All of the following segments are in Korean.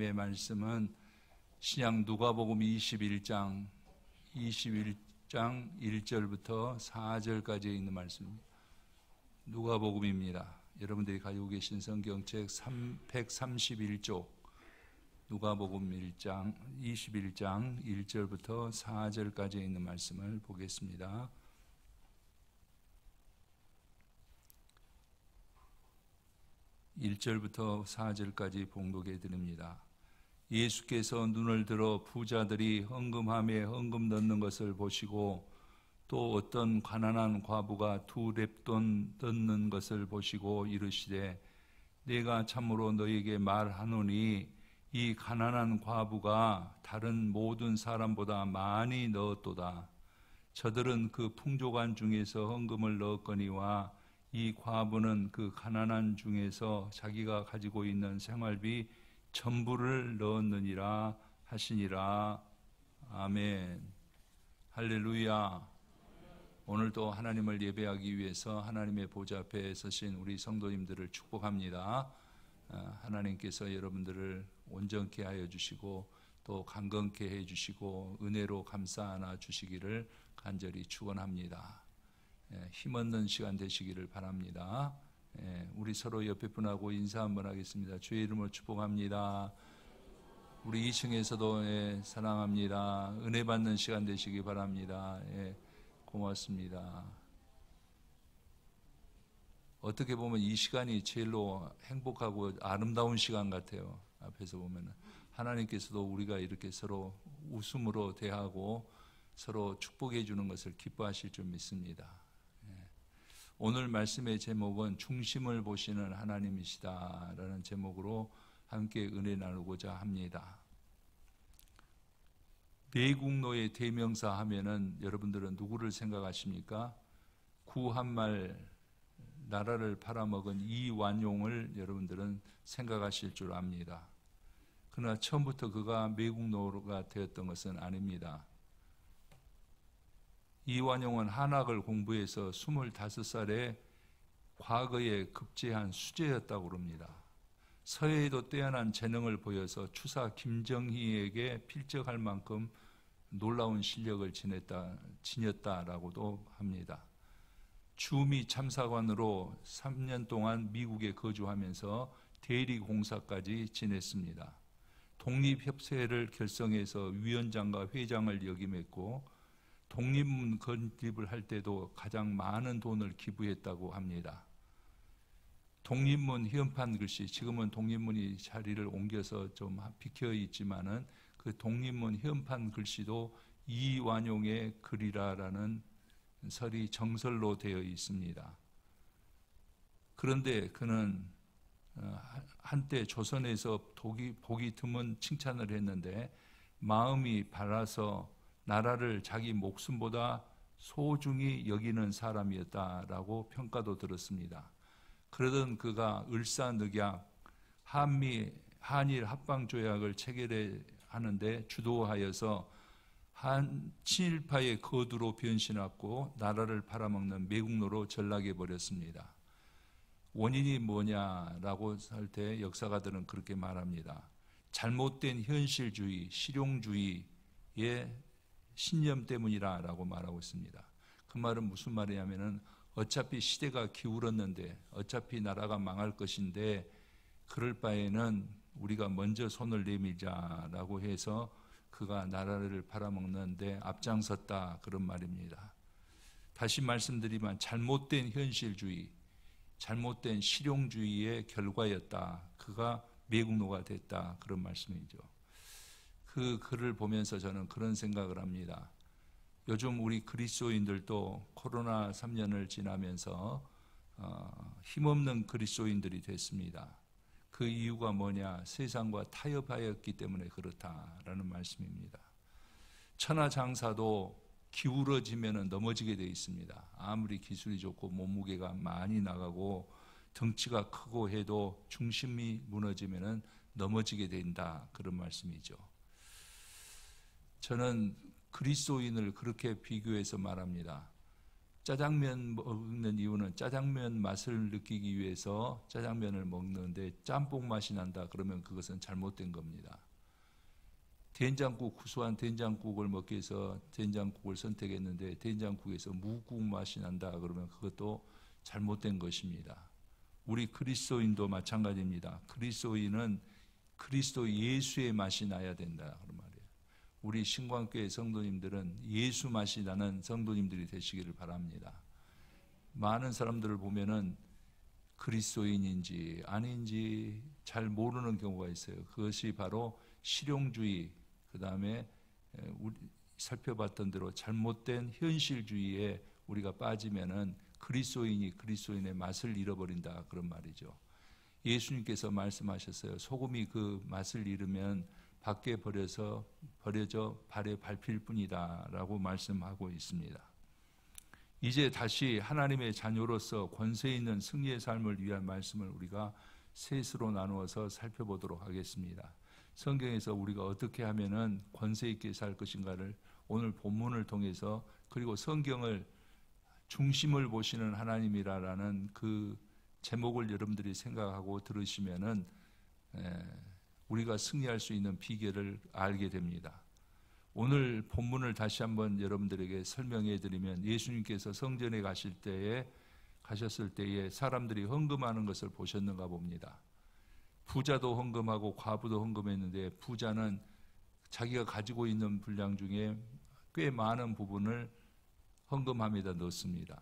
하나님의 말씀은 신약 누가복음 21장 1절부터 4절까지 있는 말씀입니다. 누가복음입니다. 여러분들이 가지고 계신 성경책 131쪽 누가복음 1장 21장 1절부터 4절까지 있는 말씀을 보겠습니다. (1절부터) (4절까지) 봉독해 드립니다. 예수께서 눈을 들어 부자들이 헌금함에 헌금 넣는 것을 보시고 또 어떤 가난한 과부가 2렙돈 넣는 것을 보시고 이르시되 내가 참으로 너에게 말하노니 이 가난한 과부가 다른 모든 사람보다 많이 넣었도다. 저들은 그 풍족한 중에서 헌금을 넣었거니와 이 과부는 그 가난한 중에서 자기가 가지고 있는 생활비 전부를 넣었느니라 하시니라. 아멘. 할렐루야. 오늘도 하나님을 예배하기 위해서 하나님의 보좌 앞에 서신 우리 성도님들을 축복합니다. 하나님께서 여러분들을 온전케 하여 주시고 또 강건케 해 주시고 은혜로 감싸 안아 주시기를 간절히 축원합니다. 힘없는 시간 되시기를 바랍니다. 우리 서로 옆에 분하고 인사 한번 하겠습니다. 주의 이름으로 축복합니다. 우리 2층에서도 사랑합니다. 은혜 받는 시간 되시기 바랍니다. 고맙습니다. 어떻게 보면 이 시간이 제일로 행복하고 아름다운 시간 같아요. 앞에서 보면 하나님께서도 우리가 이렇게 서로 웃음으로 대하고 서로 축복해 주는 것을 기뻐하실 줄 믿습니다. 오늘 말씀의 제목은 중심을 보시는 하나님이시다 라는 제목으로 함께 은혜 나누고자 합니다. 매국노의 대명사 하면은 여러분들은 누구를 생각하십니까? 구한말 나라를 팔아먹은 이완용을 여러분들은 생각하실 줄 압니다. 그러나 처음부터 그가 매국노가 되었던 것은 아닙니다. 이완용은 한학을 공부해서 25살에 과거에 급제한 수재였다고 합니다. 서예에도 뛰어난 재능을 보여서 추사 김정희에게 필적할 만큼 놀라운 실력을 지녔다라고도 합니다. 주미 참사관으로 3년 동안 미국에 거주하면서 대리공사까지 지냈습니다. 독립협회를 결성해서 위원장과 회장을 역임했고 독립문 건립을 할 때도 가장 많은 돈을 기부했다고 합니다. 독립문 현판 글씨, 지금은 독립문이 자리를 옮겨서 좀 비켜 있지만은 그 독립문 현판 글씨도 이완용의 글이라라는 설이 정설로 되어 있습니다. 그런데 그는 한때 조선에서 보기 드문 칭찬을 했는데 마음이 바라서 나라를 자기 목숨보다 소중히 여기는 사람이었다라고 평가도 들었습니다. 그러던 그가 을사늑약 한일 합방조약을 체결하는데 주도하여서 친일파의 거두로 변신하고 나라를 팔아먹는 매국노로 전락해 버렸습니다. 원인이 뭐냐라고 할 때 역사가들은 그렇게 말합니다. 잘못된 현실주의, 실용주의의 신념 때문이라고 말하고 있습니다. 그 말은 무슨 말이냐면은 어차피 시대가 기울었는데 어차피 나라가 망할 것인데 그럴 바에는 우리가 먼저 손을 내밀자라고 해서 그가 나라를 팔아먹는데 앞장섰다 그런 말입니다. 다시 말씀드리면 잘못된 현실주의, 잘못된 실용주의의 결과였다. 그가 매국노가 됐다 그런 말씀이죠. 그 글을 보면서 저는 그런 생각을 합니다. 요즘 우리 그리스도인들도 코로나 3년을 지나면서 힘없는 그리스도인들이 됐습니다. 그 이유가 뭐냐? 세상과 타협하였기 때문에 그렇다라는 말씀입니다. 천하장사도 기울어지면 넘어지게 되어 있습니다. 아무리 기술이 좋고 몸무게가 많이 나가고 덩치가 크고 해도 중심이 무너지면 넘어지게 된다 그런 말씀이죠. 저는 그리스도인을 그렇게 비교해서 말합니다. 짜장면 먹는 이유는 짜장면 맛을 느끼기 위해서 짜장면을 먹는데 짬뽕 맛이 난다 그러면 그것은 잘못된 겁니다. 된장국, 구수한 된장국을 먹기 위해서 된장국을 선택했는데 된장국에서 무국 맛이 난다 그러면 그것도 잘못된 것입니다. 우리 그리스도인도 마찬가지입니다. 그리스도인은 그리스도 예수의 맛이 나야 된다 그런 말이에요. 우리 신광교회 성도님들은 예수 맛이 나는 성도님들이 되시기를 바랍니다. 많은 사람들을 보면은 그리스도인인지 아닌지 잘 모르는 경우가 있어요. 그것이 바로 실용주의, 그 다음에 우리 살펴봤던 대로 잘못된 현실주의에 우리가 빠지면은 그리스도인이 그리스도인의 맛을 잃어버린다 그런 말이죠. 예수님께서 말씀하셨어요. 소금이 그 맛을 잃으면 밖에 버려져 발에 밟힐 뿐이다 라고 말씀하고 있습니다. 이제 다시 하나님의 자녀로서 권세 있는 승리의 삶을 위한 말씀을 우리가 셋으로 나누어서 살펴보도록 하겠습니다. 성경에서 우리가 어떻게 하면은 권세 있게 살 것인가를 오늘 본문을 통해서, 그리고 성경을 중심을 보시는 하나님이라는 그 제목을 여러분들이 생각하고 들으시면은 우리가 승리할 수 있는 비결을 알게 됩니다. 오늘 본문을 다시 한번 여러분들에게 설명해 드리면, 예수님께서 성전에 가셨을 때에 사람들이 헌금하는 것을 보셨는가 봅니다. 부자도 헌금하고 과부도 헌금했는데, 부자는 자기가 가지고 있는 분량 중에 꽤 많은 부분을 헌금함에다 넣습니다.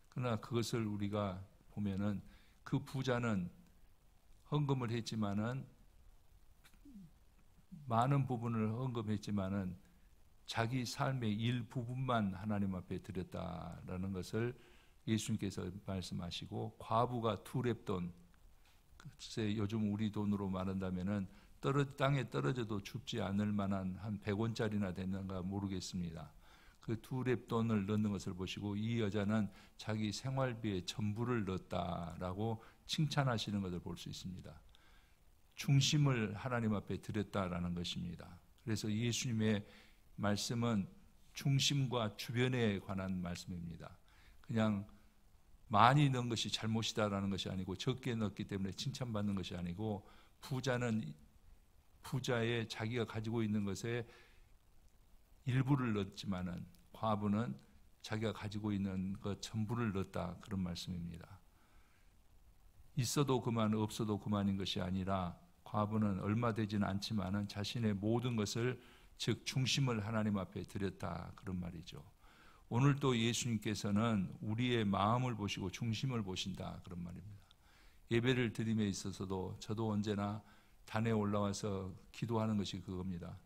그러나 그것을 우리가 보면은 그 부자는 헌금을 했지만은, 많은 부분을 헌금했지만은 자기 삶의 일부분만 하나님 앞에 드렸다라는 것을 예수님께서 말씀하시고, 과부가 2렙돈, 글쎄 요즘 우리 돈으로 말한다면은 땅에 떨어져도 줍지 않을 만한 한 100원짜리나 됐는가 모르겠습니다. 그 2렙돈을 넣는 것을 보시고 이 여자는 자기 생활비의 전부를 넣었다라고 칭찬하시는 것을 볼 수 있습니다. 중심을 하나님 앞에 드렸다라는 것입니다. 그래서 예수님의 말씀은 중심과 주변에 관한 말씀입니다. 그냥 많이 넣은 것이 잘못이다라는 것이 아니고, 적게 넣었기 때문에 칭찬받는 것이 아니고, 부자는 부자의 자기가 가지고 있는 것에 일부를 넣었지만은 과부는 자기가 가지고 있는 것 전부를 넣었다 그런 말씀입니다. 있어도 그만 없어도 그만인 것이 아니라, 과부는 얼마 되지는 않지만은 자신의 모든 것을, 즉 중심을 하나님 앞에 드렸다 그런 말이죠. 오늘 또 예수님께서는 우리의 마음을 보시고 중심을 보신다 그런 말입니다. 예배를 드림에 있어서도 저도 언제나 단에 올라와서 기도하는 것이 그겁니다.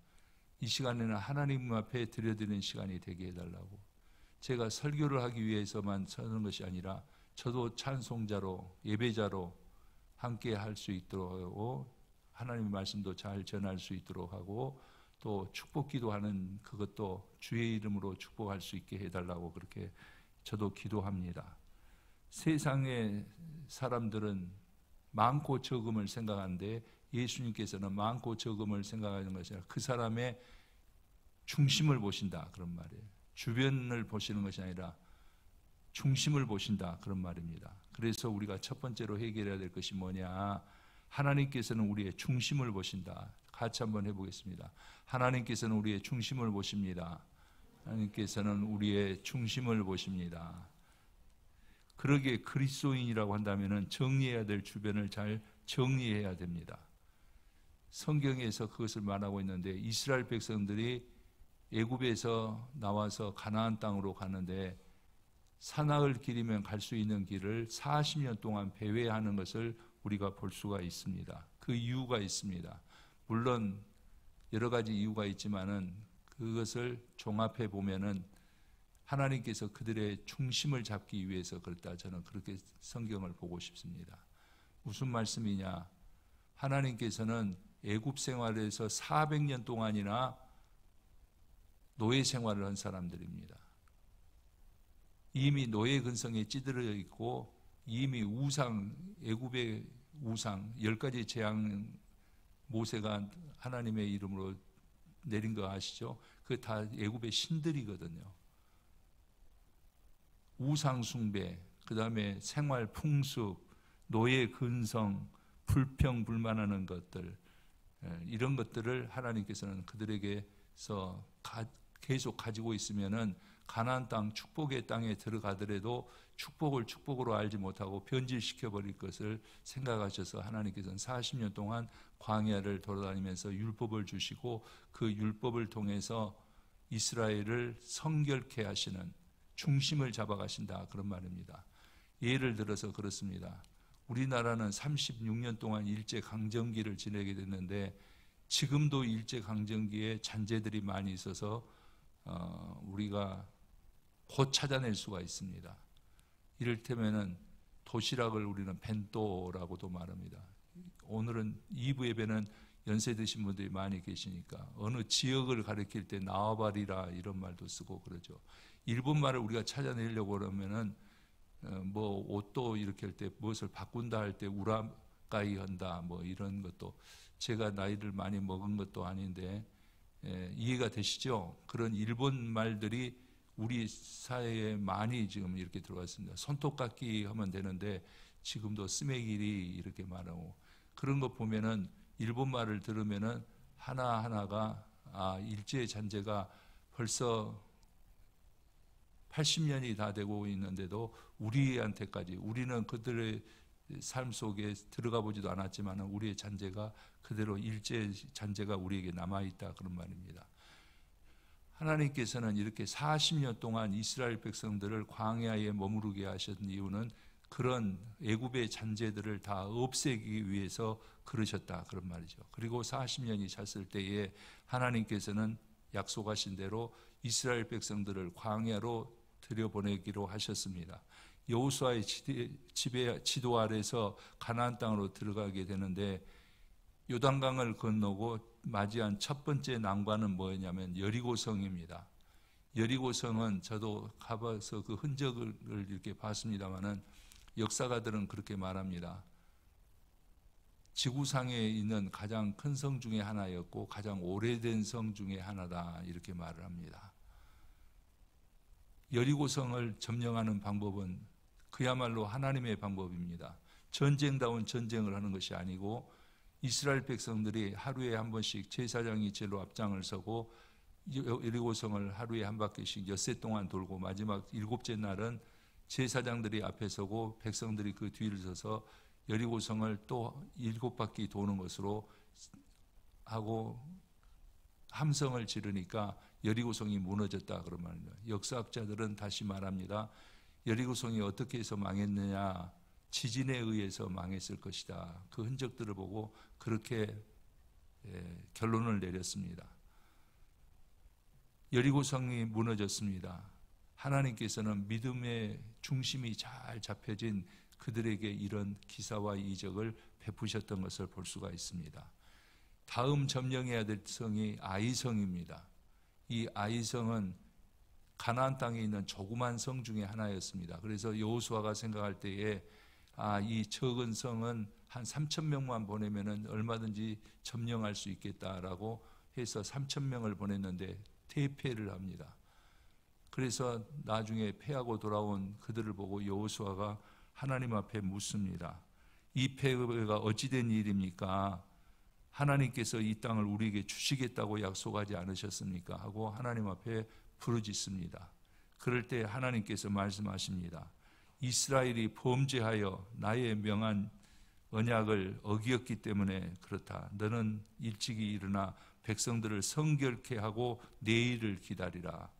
이 시간에는 하나님 앞에 드려드리는 시간이 되게 해달라고. 제가 설교를 하기 위해서만 서는 것이 아니라 저도 찬송자로, 예배자로 함께 할 수 있도록 하고, 하나님의 말씀도 잘 전할 수 있도록 하고, 또 축복 기도하는 그것도 주의 이름으로 축복할 수 있게 해달라고 그렇게 저도 기도합니다. 세상의 사람들은 많고 적음을 생각하는데, 예수님께서는 많고 적음을 생각하는 것이 아니라 그 사람의 중심을 보신다 그런 말이에요. 주변을 보시는 것이 아니라 중심을 보신다 그런 말입니다. 그래서 우리가 첫 번째로 해결해야 될 것이 뭐냐, 하나님께서는 우리의 중심을 보신다. 같이 한번 해보겠습니다. 하나님께서는 우리의 중심을 보십니다. 하나님께서는 우리의 중심을 보십니다. 그러기에 그리스도인이라고 한다면 정리해야 될 주변을 잘 정리해야 됩니다. 성경에서 그것을 말하고 있는데, 이스라엘 백성들이 애굽에서 나와서 가나안 땅으로 가는데 산악을 길이면 갈 수 있는 길을 40년 동안 배회하는 것을 우리가 볼 수가 있습니다. 그 이유가 있습니다. 물론 여러 가지 이유가 있지만은 그것을 종합해 보면은 하나님께서 그들의 중심을 잡기 위해서 그렇다, 저는 그렇게 성경을 보고 싶습니다. 무슨 말씀이냐? 하나님께서는 애굽 생활에서 400년 동안이나 노예 생활을 한 사람들입니다. 이미 노예 근성에 찌들어 있고, 이미 애굽의 우상 10가지 재앙 모세가 하나님의 이름으로 내린 거 아시죠? 그게 다 애굽의 신들이거든요. 우상 숭배, 그 다음에 생활 풍습, 노예 근성, 불평 불만하는 것들, 이런 것들을 하나님께서는 그들에게서 계속 가지고 있으면은 가나안 땅, 축복의 땅에 들어가더라도 축복을 축복으로 알지 못하고 변질시켜 버릴 것을 생각하셔서 하나님께서는 40년 동안 광야를 돌아다니면서 율법을 주시고 그 율법을 통해서 이스라엘을 성결케 하시는, 중심을 잡아가신다, 그런 말입니다. 예를 들어서 그렇습니다. 우리나라는 36년 동안 일제강점기를 지내게 됐는데 지금도 일제강점기에 잔재들이 많이 있어서 우리가 곧 찾아낼 수가 있습니다. 이를테면은 도시락을 우리는 벤또라고도 말합니다. 오늘은 2부 예배는 연세 드신 분들이 많이 계시니까 어느 지역을 가리킬 때 나와바리라 이런 말도 쓰고 그러죠. 일본 말을 우리가 찾아내려고 그러면은 뭐 옷도 이렇게 할 때 무엇을 바꾼다 할 때 우라카이 한다 뭐 이런 것도, 제가 나이를 많이 먹은 것도 아닌데 이해가 되시죠? 그런 일본 말들이 우리 사회에 많이 지금 이렇게 들어왔습니다. 손톱깎이 하면 되는데 지금도 스메기리 이렇게 말하고, 그런 거 보면은 일본 말을 들으면은 하나하나가 일제 잔재가 벌써 80년이 다 되고 있는데도 우리한테까지, 우리는 그들의 삶 속에 들어가 보지도 않았지만 우리의 잔재가 그대로 일제 잔재가 우리에게 남아있다, 그런 말입니다. 하나님께서는 이렇게 40년 동안 이스라엘 백성들을 광야에 머무르게 하신 이유는 그런 애굽의 잔재들을 다 없애기 위해서 그러셨다, 그런 말이죠. 그리고 40년이 찼을 때에 하나님께서는 약속하신 대로 이스라엘 백성들을 광야로 들여보내기로 하셨습니다. 여호수아의 지도 아래서 가나안 땅으로 들어가게 되는데 요단강을 건너고 맞이한 첫 번째 난관은 뭐였냐면 여리고성입니다. 여리고성은 저도 가봐서 그 흔적을 이렇게 봤습니다마는 역사가들은 그렇게 말합니다. 지구상에 있는 가장 큰 성 중에 하나였고 가장 오래된 성 중에 하나다, 이렇게 말을 합니다. 여리고성을 점령하는 방법은 그야말로 하나님의 방법입니다. 전쟁다운 전쟁을 하는 것이 아니고 이스라엘 백성들이 하루에 한 번씩 제사장이 제로 앞장을 서고 여리고성을 하루에 한 바퀴씩 엿새 동안 돌고 마지막 7째 날은 제사장들이 앞에 서고 백성들이 그 뒤를 서서 여리고성을 또 7바퀴 도는 것으로 하고 함성을 지르니까 여리고성이 무너졌다, 그런 말입니다. 역사학자들은 다시 말합니다. 여리고성이 어떻게 해서 망했느냐, 지진에 의해서 망했을 것이다. 그 흔적들을 보고 그렇게 결론을 내렸습니다. 여리고성이 무너졌습니다. 하나님께서는 믿음의 중심이 잘 잡혀진 그들에게 이런 기사와 이적을 베푸셨던 것을 볼 수가 있습니다. 다음 점령해야 될 성이 아이성입니다. 이 아이성은 가나안 땅에 있는 조그만 성 중에 하나였습니다. 그래서 여호수아가 생각할 때에 이 적은 성은 한 3,000명만 보내면은 얼마든지 점령할 수 있겠다라고 해서 3,000명을 보냈는데 대패를 합니다. 그래서 나중에 패하고 돌아온 그들을 보고 여호수아가 하나님 앞에 묻습니다. 이 패가 어찌된 일입니까? 하나님께서 이 땅을 우리에게 주시겠다고 약속하지 않으셨습니까? 하고 하나님 앞에 부르짖습니다. 그럴 때 하나님께서 말씀하십니다. 이스라엘이 범죄하여 나의 명한 언약을 어기었기 때문에 그렇다. 너는 일찍이 일어나 백성들을 성결케 하고 내일을 기다리라.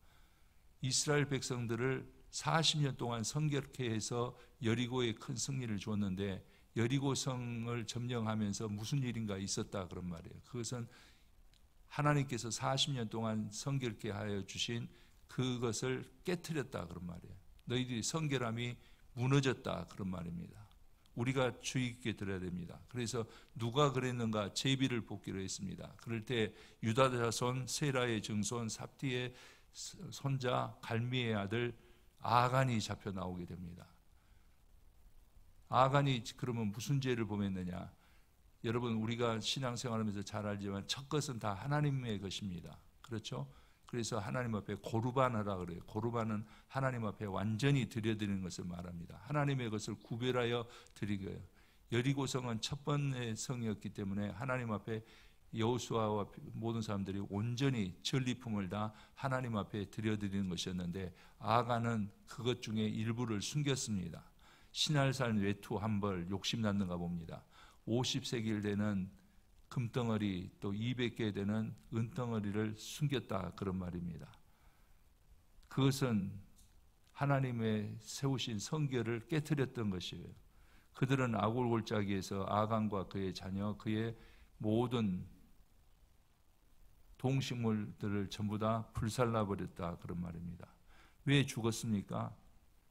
이스라엘 백성들을 40년 동안 성결케 해서 여리고에 큰 승리를 주었는데 여리고성을 점령하면서 무슨 일인가 있었다, 그런 말이에요. 그것은 하나님께서 40년 동안 성결케 하여 주신 그것을 깨트렸다, 그런 말이에요. 너희들이 성결함이 무너졌다, 그런 말입니다. 우리가 주의 깊게 들어야 됩니다. 그래서 누가 그랬는가 제비를 뽑기로 했습니다. 그럴 때 유다 자손 세라의 증손 삽티의 손자 갈미의 아들 아간이 잡혀 나오게 됩니다. 아간이 그러면 무슨 죄를 범했느냐? 여러분, 우리가 신앙생활하면서 잘 알지만 첫 것은 다 하나님의 것입니다. 그렇죠? 그래서 하나님 앞에 고르반 하라 그래요. 고르반은 하나님 앞에 완전히 드려드리는 것을 말합니다. 하나님의 것을 구별하여 드리고요. 여리고성은 첫 번째 성이었기 때문에 하나님 앞에 여호수아와 모든 사람들이 온전히 전리품을 다 하나님 앞에 드려드리는 것이었는데, 아가는 그것 중에 일부를 숨겼습니다. 신할산 외투 한 벌 욕심났는가 봅니다. 50세겔 되는 금덩어리 또 200개 되는 은덩어리를 숨겼다, 그런 말입니다. 그것은 하나님의 세우신 성결을 깨트렸던 것이에요. 그들은 아골골짜기에서 아간과 그의 자녀, 그의 모든 동식물들을 전부 다 불살라버렸다, 그런 말입니다. 왜 죽었습니까?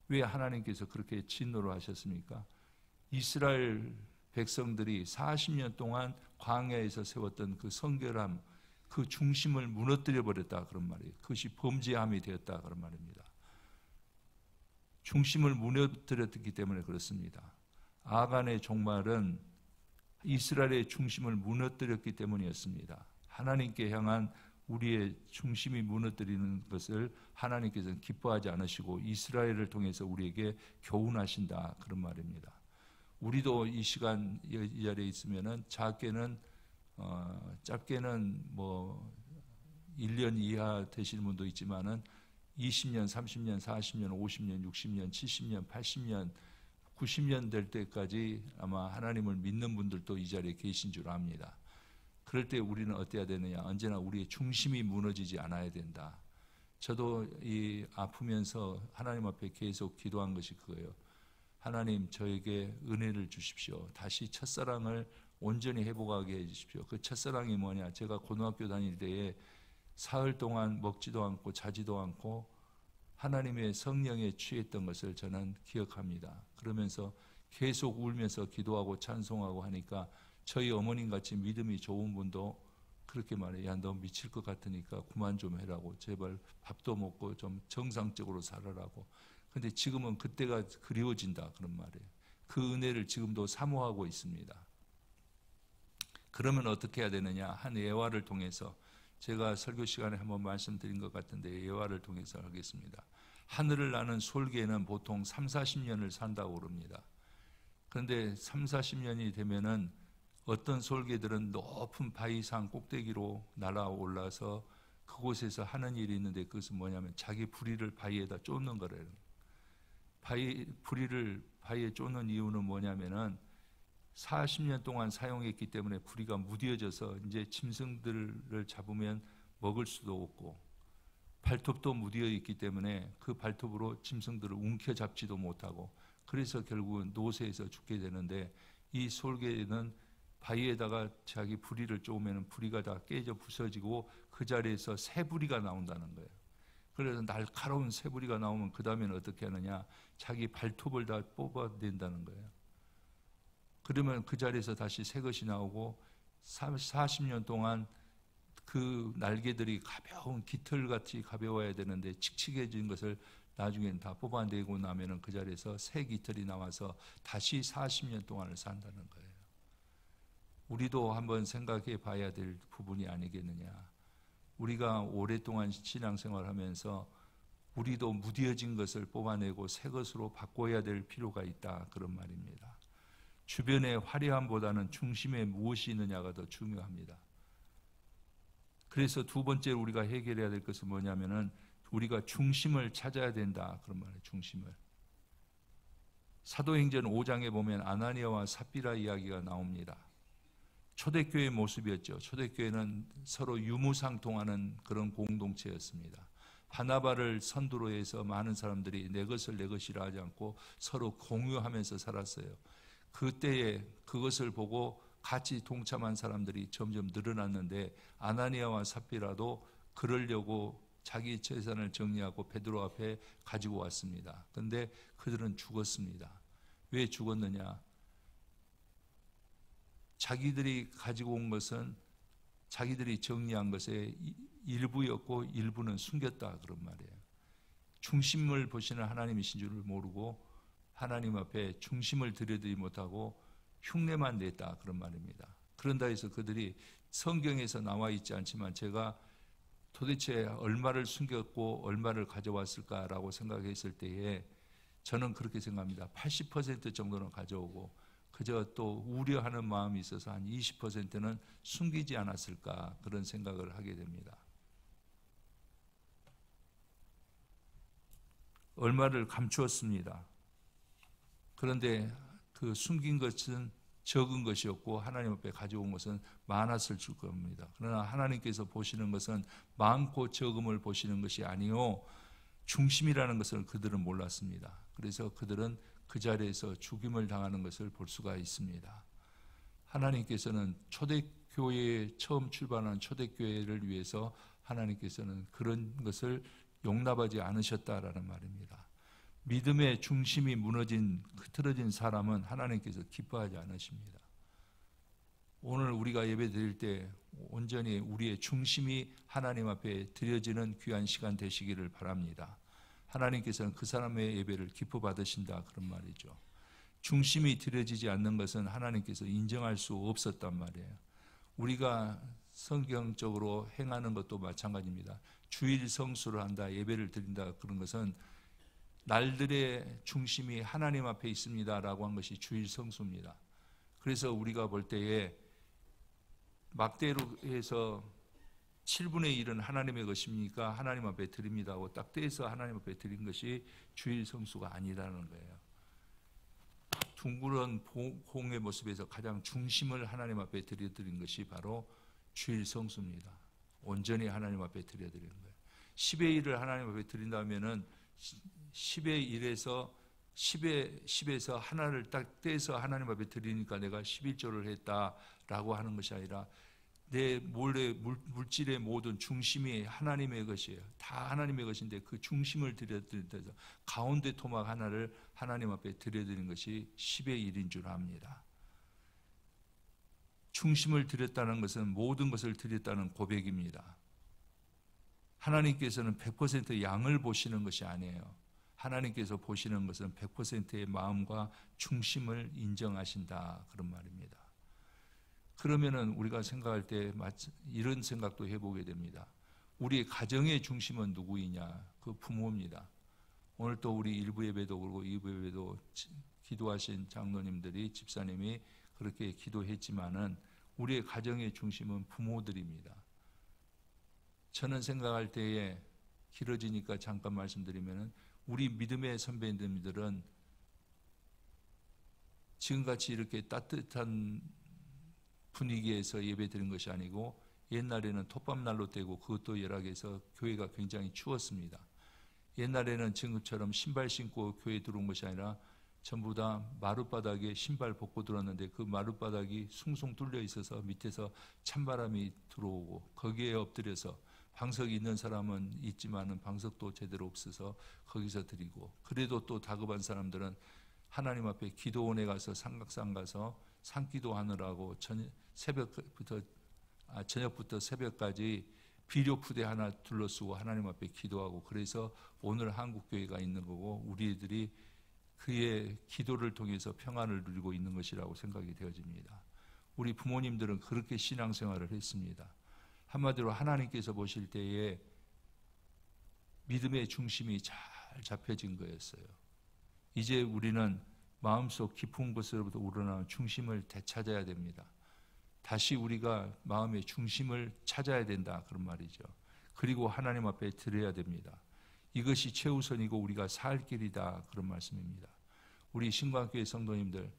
왜 하나님께서 그렇게 진노를 하셨습니까? 이스라엘 백성들이 40년 동안 광야에서 세웠던 그 성결함, 그 중심을 무너뜨려 버렸다, 그런 말이에요. 그것이 범죄함이 되었다, 그런 말입니다. 중심을 무너뜨렸기 때문에 그렇습니다. 아간의 종말은 이스라엘의 중심을 무너뜨렸기 때문이었습니다. 하나님께 향한 우리의 중심이 무너뜨리는 것을 하나님께서는 기뻐하지 않으시고 이스라엘을 통해서 우리에게 교훈하신다, 그런 말입니다. 우리도 이 시간 이 자리에 있으면은 짧게는 1년 이하 되시는 분도 있지만은 20년, 30년, 40년, 50년, 60년, 70년, 80년, 90년 될 때까지 아마 하나님을 믿는 분들도 이 자리에 계신 줄 압니다. 그럴 때 우리는 어때야 되느냐? 언제나 우리의 중심이 무너지지 않아야 된다. 저도 이 아프면서 하나님 앞에 계속 기도한 것이 그거예요. 하나님, 저에게 은혜를 주십시오. 다시 첫사랑을 온전히 회복하게 해주십시오. 그 첫사랑이 뭐냐? 제가 고등학교 다닐 때에 사흘 동안 먹지도 않고 자지도 않고 하나님의 성령에 취했던 것을 저는 기억합니다. 그러면서 계속 울면서 기도하고 찬송하고 하니까 저희 어머님 같이 믿음이 좋은 분도 그렇게 말해요. 야, 너 미칠 것 같으니까 그만 좀 해라고. 제발 밥도 먹고 좀 정상적으로 살아라고. 근데 지금은 그때가 그리워진다, 그런 말이에요. 그 은혜를 지금도 사모하고 있습니다. 그러면 어떻게 해야 되느냐? 한 예화를 통해서, 제가 설교 시간에 한번 말씀드린 것 같은데 예화를 통해서 하겠습니다. 하늘을 나는 솔개는 보통 3, 40년을 산다고 그럽니다. 그런데 3, 40년이 되면은 어떤 솔개들은 높은 바위산 꼭대기로 날아올라서 그곳에서 하는 일이 있는데, 그것은 뭐냐면 자기 부리를 바위에다 쫓는 거래요. 부리를 바위에 쫓는 이유는 뭐냐면은 40년 동안 사용했기 때문에 부리가 무뎌져서 이제 짐승들을 잡으면 먹을 수도 없고, 발톱도 무뎌 있기 때문에 그 발톱으로 짐승들을 움켜잡지도 못하고, 그래서 결국은 노새에서 죽게 되는데, 이 솔개는 바위에다가 자기 부리를 쪼으면 부리가 다 깨져 부서지고 그 자리에서 새 부리가 나온다는 거예요. 그래서 날카로운 새 부리가 나오면 그 다음에는 어떻게 하느냐? 자기 발톱을 다 뽑아낸다는 거예요. 그러면 그 자리에서 다시 새 것이 나오고 40년 동안 그 날개들이 가벼운 깃털같이 가벼워야 되는데 칙칙해진 것을 나중에는 다 뽑아내고 나면은 그 자리에서 새 깃털이 나와서 다시 40년 동안을 산다는 거예요. 우리도 한번 생각해 봐야 될 부분이 아니겠느냐. 우리가 오랫동안 신앙생활을 하면서 우리도 무뎌진 것을 뽑아내고 새 것으로 바꿔야 될 필요가 있다, 그런 말입니다. 주변의 화려함보다는 중심에 무엇이 있느냐가 더 중요합니다. 그래서 두 번째로 우리가 해결해야 될 것은 뭐냐면은 우리가 중심을 찾아야 된다, 그런 말이에요. 중심을. 사도행전 5장에 보면 아나니아와 삽비라 이야기가 나옵니다. 초대교회의 모습이었죠. 초대교회는 서로 유무상통하는 그런 공동체였습니다. 바나바를 선두로 해서 많은 사람들이 내 것을 내 것이라 하지 않고 서로 공유하면서 살았어요. 그때에 그것을 보고 같이 동참한 사람들이 점점 늘어났는데, 아나니아와 삽비라도 그러려고 자기 재산을 정리하고 베드로 앞에 가지고 왔습니다. 그런데 그들은 죽었습니다. 왜 죽었느냐? 자기들이 가지고 온 것은 자기들이 정리한 것의 일부였고 일부는 숨겼다, 그런 말이에요. 중심을 보시는 하나님이신 줄을 모르고 하나님 앞에 중심을 들여드리지 못하고 흉내만 냈다, 그런 말입니다. 그런다 해서 그들이 성경에서 나와 있지 않지만 제가 도대체 얼마를 숨겼고 얼마를 가져왔을까라고 생각했을 때에 저는 그렇게 생각합니다. 80% 정도는 가져오고 그저 또 우려하는 마음이 있어서 한 20%는 숨기지 않았을까 그런 생각을 하게 됩니다. 얼마를 감추었습니다. 그런데 그 숨긴 것은 적은 것이었고 하나님 앞에 가져온 것은 많았을 겁니다. 그러나 하나님께서 보시는 것은 많고 적음을 보시는 것이 아니요 중심이라는 것을 그들은 몰랐습니다. 그래서 그들은 그 자리에서 죽임을 당하는 것을 볼 수가 있습니다. 하나님께서는 초대교회에 처음 출발한 초대교회를 위해서 하나님께서는 그런 것을 용납하지 않으셨다라는 말입니다. 믿음의 중심이 무너진 흐트러진 사람은 하나님께서 기뻐하지 않으십니다. 오늘 우리가 예배 드릴 때 온전히 우리의 중심이 하나님 앞에 드려지는 귀한 시간 되시기를 바랍니다. 하나님께서는 그 사람의 예배를 기뻐 받으신다 그런 말이죠. 중심이 드려지지 않는 것은 하나님께서 인정할 수 없었단 말이에요. 우리가 성경적으로 행하는 것도 마찬가지입니다. 주일 성수를 한다, 예배를 드린다 그런 것은 날들의 중심이 하나님 앞에 있습니다라고 한 것이 주일 성수입니다. 그래서 우리가 볼 때에 막대로해서 7분의 1은 하나님의 것입니까? 하나님 앞에 드립니다 하고 딱 떼서 하나님 앞에 드린 것이 주일 성수가 아니라는 거예요. 둥그런 공의 모습에서 가장 중심을 하나님 앞에 드려드린 것이 바로 주일 성수입니다. 온전히 하나님 앞에 드려드리는 거예요. 10의 1을 하나님 앞에 드린다면은 10의 1에서 10에서 하나를 딱 떼서 하나님 앞에 드리니까 내가 11조를 했다라고 하는 것이 아니라 내 물질의 모든 중심이 하나님의 것이에요. 다 하나님의 것인데 그 중심을 드려드려서 가운데 토막 하나를 하나님 앞에 드려드리는 것이 10의 1인 줄 압니다. 중심을 드렸다는 것은 모든 것을 드렸다는 고백입니다. 하나님께서는 100% 양을 보시는 것이 아니에요. 하나님께서 보시는 것은 100%의 마음과 중심을 인정하신다 그런 말입니다. 그러면은 우리가 생각할 때 이런 생각도 해보게 됩니다. 우리의 가정의 중심은 누구이냐? 그 부모입니다. 오늘 또 우리 1부 예배도 그러고 2부 예배도 기도하신 장로님들이 집사님이 그렇게 기도했지만은 우리의 가정의 중심은 부모들입니다. 저는 생각할 때에 길어지니까 잠깐 말씀드리면은 우리 믿음의 선배님들은 지금같이 이렇게 따뜻한 분위기에서 예배 드린 것이 아니고 옛날에는 톱밥난로 떼고 그것도 열악해서 교회가 굉장히 추웠습니다. 옛날에는 지금처럼 신발 신고 교회에 들어온 것이 아니라 전부 다 마룻바닥에 신발 벗고 들어왔는데 그 마룻바닥이 숭숭 뚫려 있어서 밑에서 찬바람이 들어오고 거기에 엎드려서 방석이 있는 사람은 있지만은 방석도 제대로 없어서 거기서 드리고 그래도 또 다급한 사람들은 하나님 앞에 기도원에 가서 삼각산 가서 산기도 하느라고 저녁부터 새벽까지 비료푸대 하나 둘러쓰고 하나님 앞에 기도하고 그래서 오늘 한국교회가 있는 거고 우리들이 그의 기도를 통해서 평안을 누리고 있는 것이라고 생각이 되어집니다. 우리 부모님들은 그렇게 신앙생활을 했습니다. 한마디로 하나님께서 보실 때에 믿음의 중심이 잘 잡혀진 거였어요. 이제 우리는 마음속 깊은 곳으로부터 우러나온 중심을 되찾아야 됩니다. 다시 우리가 마음의 중심을 찾아야 된다 그런 말이죠. 그리고 하나님 앞에 드려야 됩니다. 이것이 최우선이고 우리가 살 길이다 그런 말씀입니다. 우리 신광교회 성도님들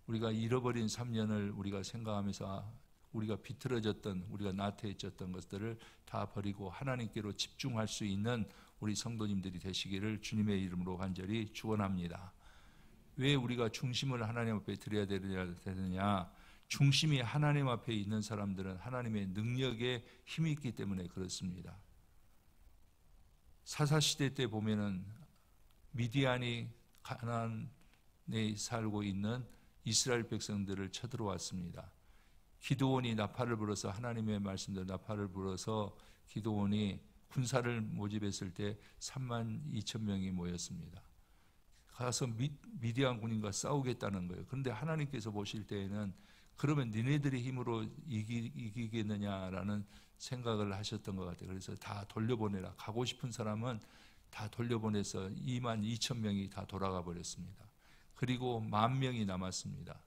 우리가 잃어버린 3년을 우리가 생각하면서 우리가 비틀어졌던 우리가 나태해졌던 것들을 다 버리고 하나님께로 집중할 수 있는 우리 성도님들이 되시기를 주님의 이름으로 간절히 축원합니다. 왜 우리가 중심을 하나님 앞에 드려야 되느냐? 중심이 하나님 앞에 있는 사람들은 하나님의 능력에 힘이 있기 때문에 그렇습니다. 사사시대 때 보면은 미디안이 가나안에 살고 있는 이스라엘 백성들을 쳐들어왔습니다. 기드온이 나팔을 불어서 하나님의 말씀대로 나팔을 불어서 기드온이 군사를 모집했을 때 32,000명이 모였습니다. 가서 미디안 군인과 싸우겠다는 거예요. 그런데 하나님께서 보실 때에는 그러면 니네들의 힘으로 이기겠느냐라는 생각을 하셨던 것 같아요. 그래서 다 돌려보내라. 가고 싶은 사람은 다 돌려보내서 22,000명이 다 돌아가 버렸습니다. 그리고 10,000명이 남았습니다.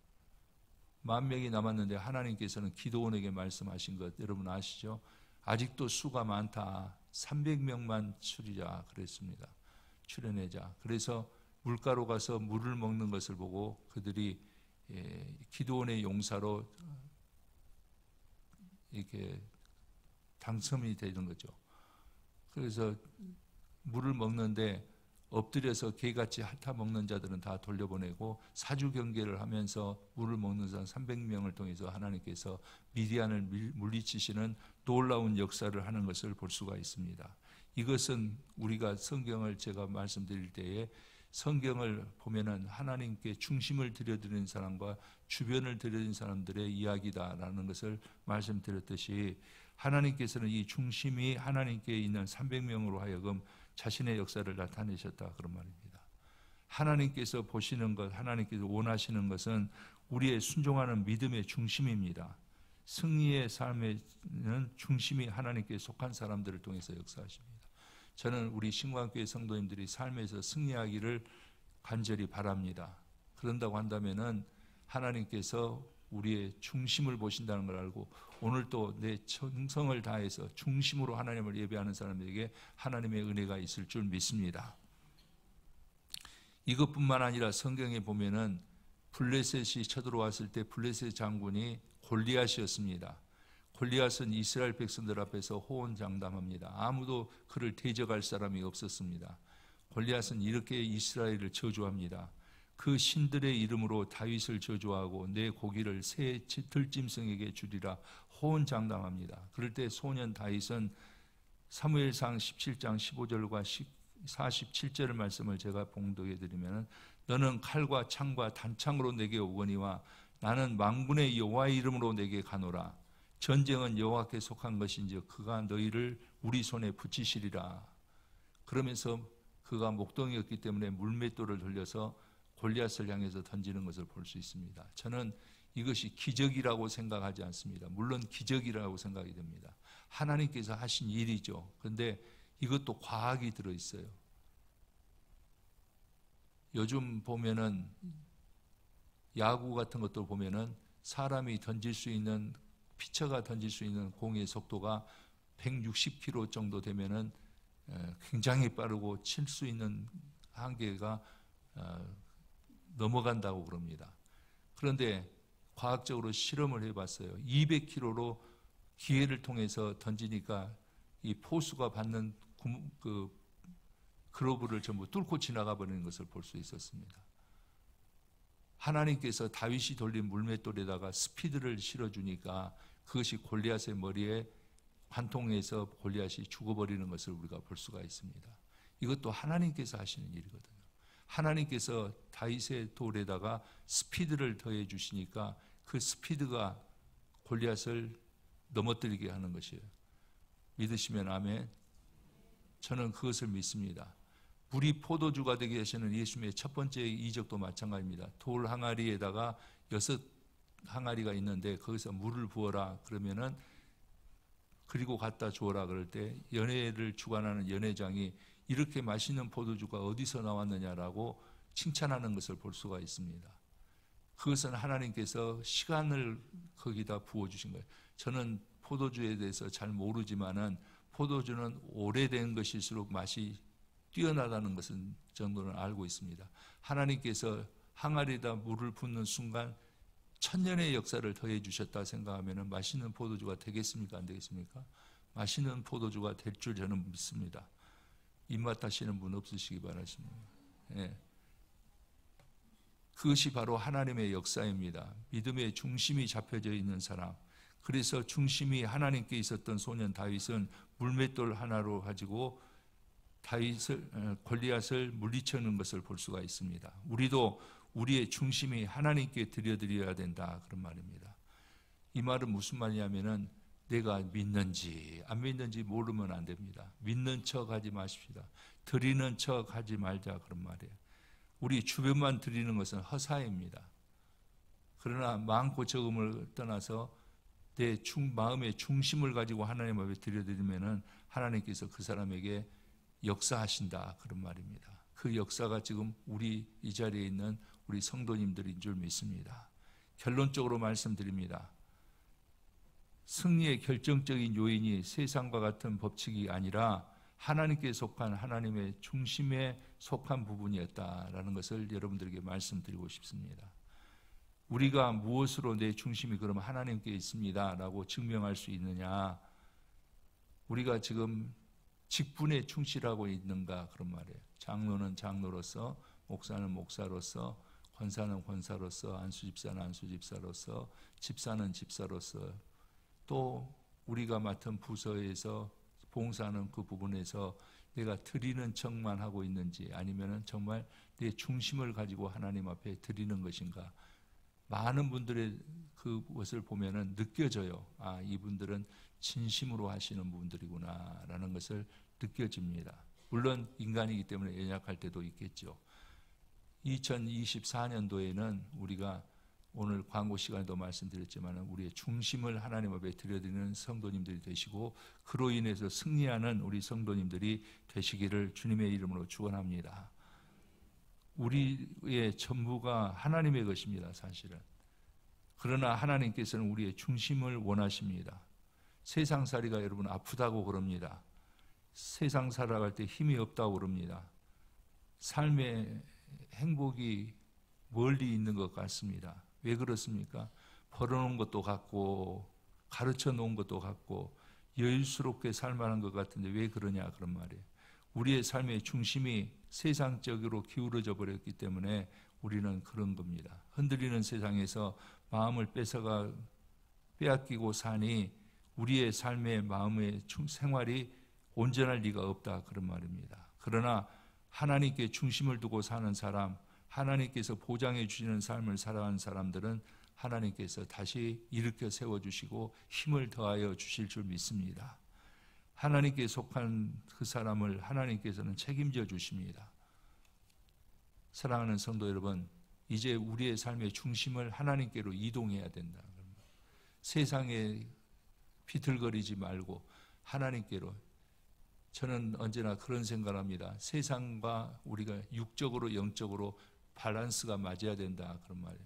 10,000명이 남았는데 하나님께서는 기도원에게 말씀하신 것 여러분 아시죠? 아직도 수가 많다. 300명만 추리자 그랬습니다. 출연해자. 그래서 물가로 가서 물을 먹는 것을 보고 그들이 기도원의 용사로 이렇게 당첨이 되는 거죠. 그래서 물을 먹는데 엎드려서 개같이 핥아 먹는 자들은 다 돌려보내고 사주 경계를 하면서 물을 먹는 사람 300명을 통해서 하나님께서 미디안을 물리치시는 놀라운 역사를 하는 것을 볼 수가 있습니다. 이것은 우리가 성경을 제가 말씀드릴 때에 성경을 보면은 하나님께 중심을 들여드리는 사람과 주변을 들여드리는 사람들의 이야기다라는 것을 말씀드렸듯이 하나님께서는 이 중심이 하나님께 있는 300명으로 하여금 자신의 역사를 나타내셨다 그런 말입니다. 하나님께서 보시는 것, 하나님께서 원하시는 것은 우리의 순종하는 믿음의 중심입니다. 승리의 삶에는 중심이 하나님께 속한 사람들을 통해서 역사하십니다. 저는 우리 신광교회 성도님들이 삶에서 승리하기를 간절히 바랍니다. 그런다고 한다면은 하나님께서 우리의 중심을 보신다는 걸 알고 오늘 또 내 정성을 다해서 중심으로 하나님을 예배하는 사람에게 하나님의 은혜가 있을 줄 믿습니다. 이것뿐만 아니라 성경에 보면은 블레셋이 쳐들어왔을 때 블레셋 장군이 골리앗이었습니다. 골리앗은 이스라엘 백성들 앞에서 호언장담합니다. 아무도 그를 대적할 사람이 없었습니다. 골리앗은 이렇게 이스라엘을 저주합니다. 그 신들의 이름으로 다윗을 저주하고 내 고기를 새 들짐승에게 주리라 호언장담합니다. 그럴 때 소년 다윗은 사무엘상 17장 15절과 47절 말씀을 제가 봉독해 드리면 너는 칼과 창과 단창으로 내게 오거니와 나는 만군의 여호와의 이름으로 내게 가노라. 전쟁은 여호와께 속한 것인즉 그가 너희를 우리 손에 붙이시리라. 그러면서 그가 목동이었기 때문에 물맷돌을 돌려서 골리앗을 향해서 던지는 것을 볼 수 있습니다. 저는 이것이 기적이라고 생각하지 않습니다. 물론 기적이라고 생각이 됩니다. 하나님께서 하신 일이죠. 그런데 이것도 과학이 들어있어요. 요즘 보면은 야구 같은 것도 보면은 사람이 던질 수 있는 피처가 던질 수 있는 공의 속도가 160km 정도 되면은 굉장히 빠르고 칠 수 있는 한계가 넘어간다고 그럽니다. 그런데 과학적으로 실험을 해봤어요. 200km로 기회를 통해서 던지니까 이 포수가 받는 그 글러브를 전부 뚫고 지나가 버리는 것을 볼 수 있었습니다. 하나님께서 다윗이 돌린 물맷돌에다가 스피드를 실어주니까 그것이 골리앗의 머리에 관통해서 골리앗이 죽어버리는 것을 우리가 볼 수가 있습니다. 이것도 하나님께서 하시는 일이거든요. 하나님께서 다윗의 돌에다가 스피드를 더해 주시니까 그 스피드가 골리앗을 넘어뜨리게 하는 것이에요. 믿으시면 아멘. 저는 그것을 믿습니다. 물이 포도주가 되게 하시는 예수님의 첫 번째 이적도 마찬가지입니다. 돌 항아리에다가 6 항아리가 있는데 거기서 물을 부어라 그러면은 그리고 갖다 주어라 그럴 때 연회를 주관하는 연회장이 이렇게 맛있는 포도주가 어디서 나왔느냐라고 칭찬하는 것을 볼 수가 있습니다. 그것은 하나님께서 시간을 거기다 부어주신 거예요. 저는 포도주에 대해서 잘 모르지만은 포도주는 오래된 것일수록 맛이 뛰어나다는 것은 정도는 알고 있습니다. 하나님께서 항아리에다 물을 붓는 순간 1000년의 역사를 더해 주셨다 생각하면 맛있는 포도주가 되겠습니까? 안 되겠습니까? 맛있는 포도주가 될 줄 저는 믿습니다. 입맛 하시는 분 없으시기 바라십니다. 예. 그것이 바로 하나님의 역사입니다. 믿음의 중심이 잡혀져 있는 사람. 그래서 중심이 하나님께 있었던 소년 다윗은 물맷돌 하나로 가지고 골리앗을 물리치는 것을 볼 수가 있습니다. 우리도 우리의 중심이 하나님께 드려야 된다 그런 말입니다. 이 말은 무슨 말이냐면은 내가 믿는지 안 믿는지 모르면 안 됩니다. 믿는 척 하지 마십시다. 드리는 척 하지 말자 그런 말이에요. 우리 주변만 드리는 것은 허사입니다. 그러나 많고 적음을 떠나서 내 마음의 중심을 가지고 하나님 앞에 드려드리면은 하나님께서 그 사람에게 역사하신다, 그런 말입니다. 그 역사가 지금 우리 이 자리에 있는 우리 성도님들인 줄 믿습니다. 결론적으로 말씀드립니다. 승리의 결정적인 요인이 세상과 같은 법칙이 아니라 하나님께 속한, 하나님의 중심에 속한 부분이었다라는 것을 여러분들에게 말씀드리고 싶습니다. 우리가 무엇으로 내 중심이 그럼 하나님께 있습니다 라고 증명할 수 있느냐? 우리가 지금 직분에 충실하고 있는가, 그런 말이에요. 장로는 장로로서, 목사는 목사로서, 권사는 권사로서, 안수집사는 안수집사로서, 집사는 집사로서, 또 우리가 맡은 부서에서 봉사하는 그 부분에서 내가 드리는 척만 하고 있는지, 아니면 정말 내 중심을 가지고 하나님 앞에 드리는 것인가. 많은 분들의 그것을 보면은 느껴져요. 아, 이분들은 진심으로 하시는 분들이구나 라는 것을 느껴집니다. 물론 인간이기 때문에 연약할 때도 있겠죠. 2024년도에는 우리가 오늘 광고 시간에도 말씀드렸지만 우리의 중심을 하나님 앞에 드려드리는 성도님들이 되시고, 그로 인해서 승리하는 우리 성도님들이 되시기를 주님의 이름으로 축원합니다. 우리의 전부가 하나님의 것입니다, 사실은. 그러나 하나님께서는 우리의 중심을 원하십니다. 세상살이가 여러분 아프다고 그럽니다. 세상 살아갈 때 힘이 없다고 그럽니다. 삶의 행복이 멀리 있는 것 같습니다. 왜 그렇습니까? 벌어놓은 것도 같고 가르쳐 놓은 것도 같고 여유스럽게 살만한 것 같은데 왜 그러냐, 그런 말이에요. 우리의 삶의 중심이 세상적으로 기울어져 버렸기 때문에 우리는 그런 겁니다. 흔들리는 세상에서 마음을 빼앗기고 사니 우리의 삶의 마음의 생활이 온전할 리가 없다, 그런 말입니다. 그러나 하나님께 중심을 두고 사는 사람, 하나님께서 보장해 주시는 삶을 살아가는 사람들은 하나님께서 다시 일으켜 세워주시고 힘을 더하여 주실 줄 믿습니다. 하나님께 속한 그 사람을 하나님께서는 책임져 주십니다. 사랑하는 성도 여러분, 이제 우리의 삶의 중심을 하나님께로 이동해야 된다. 세상에 비틀거리지 말고 하나님께로. 저는 언제나 그런 생각을 합니다. 세상과 우리가 육적으로 영적으로 밸런스가 맞아야 된다, 그런 말이에요.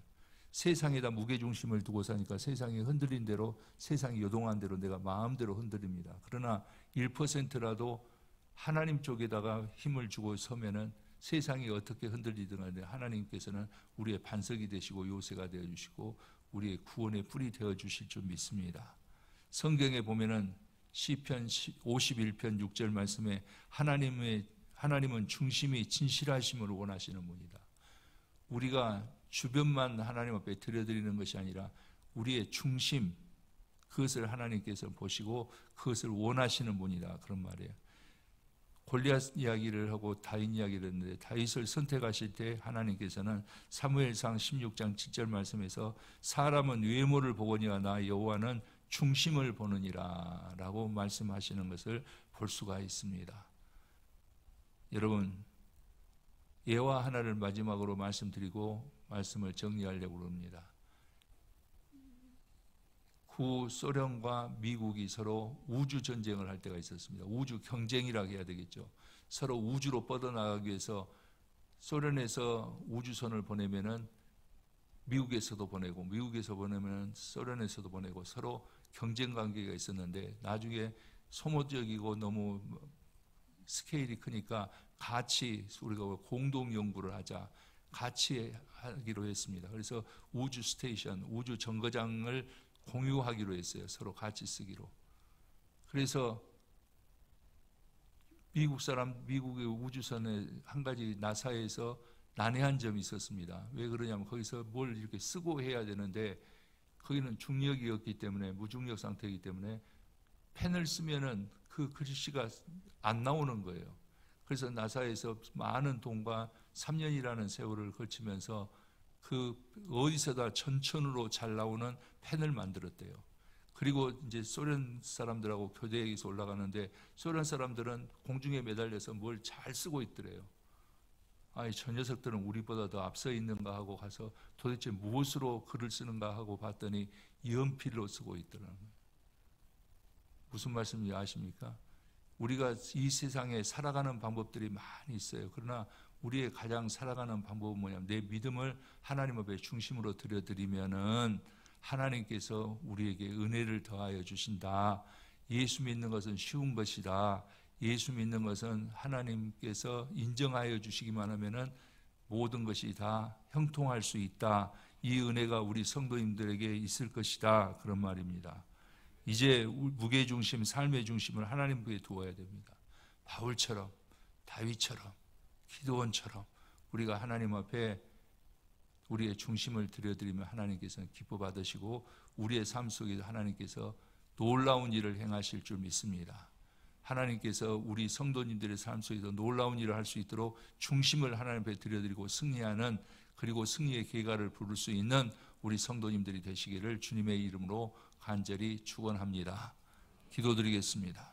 세상에다 무게중심을 두고 사니까 세상이 흔들린 대로, 세상이 요동한 대로 내가 마음대로 흔들립니다. 그러나 1%라도 하나님 쪽에다가 힘을 주고 서면은 세상이 어떻게 흔들리든 간에 하나님께서는 우리의 반석이 되시고 요새가 되어주시고 우리의 구원의 뿔이 되어주실 줄 믿습니다. 성경에 보면은 시편 51편 6절 말씀에 하나님은 중심이 진실하심을 원하시는 분이다. 우리가 주변만 하나님 앞에 드려드리는 것이 아니라 우리의 중심, 그것을 하나님께서 보시고 그것을 원하시는 분이다, 그런 말이에요. 골리앗 이야기를 하고 다윗 이야기를 했는데, 다윗을 선택하실 때 하나님께서는 사무엘상 16장 7절 말씀에서 사람은 외모를 보거니와 나 여호와는 중심을 보느니라 라고 말씀하시는 것을 볼 수가 있습니다. 여러분, 예화 하나를 마지막으로 말씀드리고 말씀을 정리하려고 합니다. 구소련과 미국이 서로 우주 전쟁을 할 때가 있었습니다. 우주 경쟁이라고 해야 되겠죠. 서로 우주로 뻗어나가기 위해서 소련에서 우주선을 보내면은 미국에서도 보내고, 미국에서 보내면 소련에서도 보내고, 서로 경쟁 관계가 있었는데 나중에 소모적이고 너무 스케일이 크니까 같이 우리가 공동 연구를 하자, 같이 하기로 했습니다. 그래서 우주 스테이션, 우주 정거장을 공유하기로 했어요. 서로 같이 쓰기로. 그래서 미국의 우주선에 한 가지 나사에서 난해한 점이 있었습니다. 왜 그러냐면 거기서 뭘 이렇게 쓰고 해야 되는데 거기는 중력이었기 때문에, 무중력 상태이기 때문에 펜을 쓰면은 그 글씨가 안 나오는 거예요. 그래서 나사에서 많은 돈과 3년이라는 세월을 거치면서 그 어디서다 천천으로 잘 나오는 펜을 만들었대요. 그리고 이제 소련 사람들하고 교대에서 올라가는데 소련 사람들은 공중에 매달려서 뭘 잘 쓰고 있더래요. 저 녀석들은 우리보다 더 앞서 있는가 하고 가서 도대체 무엇으로 글을 쓰는가 하고 봤더니 연필로 쓰고 있더라고요. 무슨 말씀인지 아십니까? 우리가 이 세상에 살아가는 방법들이 많이 있어요. 그러나 우리의 가장 살아가는 방법은 뭐냐면 내 믿음을 하나님 앞에 중심으로 들여드리면은 하나님께서 우리에게 은혜를 더하여 주신다. 예수 믿는 것은 쉬운 것이다. 예수 믿는 것은 하나님께서 인정하여 주시기만 하면은 모든 것이 다 형통할 수 있다. 이 은혜가 우리 성도님들에게 있을 것이다. 그런 말입니다. 이제 무게중심, 삶의 중심을 하나님께 두어야 됩니다. 바울처럼, 다윗처럼, 기도원처럼 우리가 하나님 앞에 우리의 중심을 들여드리면 하나님께서는 기뻐 받으시고 우리의 삶 속에서 하나님께서 놀라운 일을 행하실 줄 믿습니다. 하나님께서 우리 성도님들의 삶 속에서 놀라운 일을 할 수 있도록 중심을 하나님 앞에 들여드리고 승리하는, 그리고 승리의 계가를 부를 수 있는 우리 성도님들이 되시기를 주님의 이름으로 간절히 축원합니다. 기도드리겠습니다.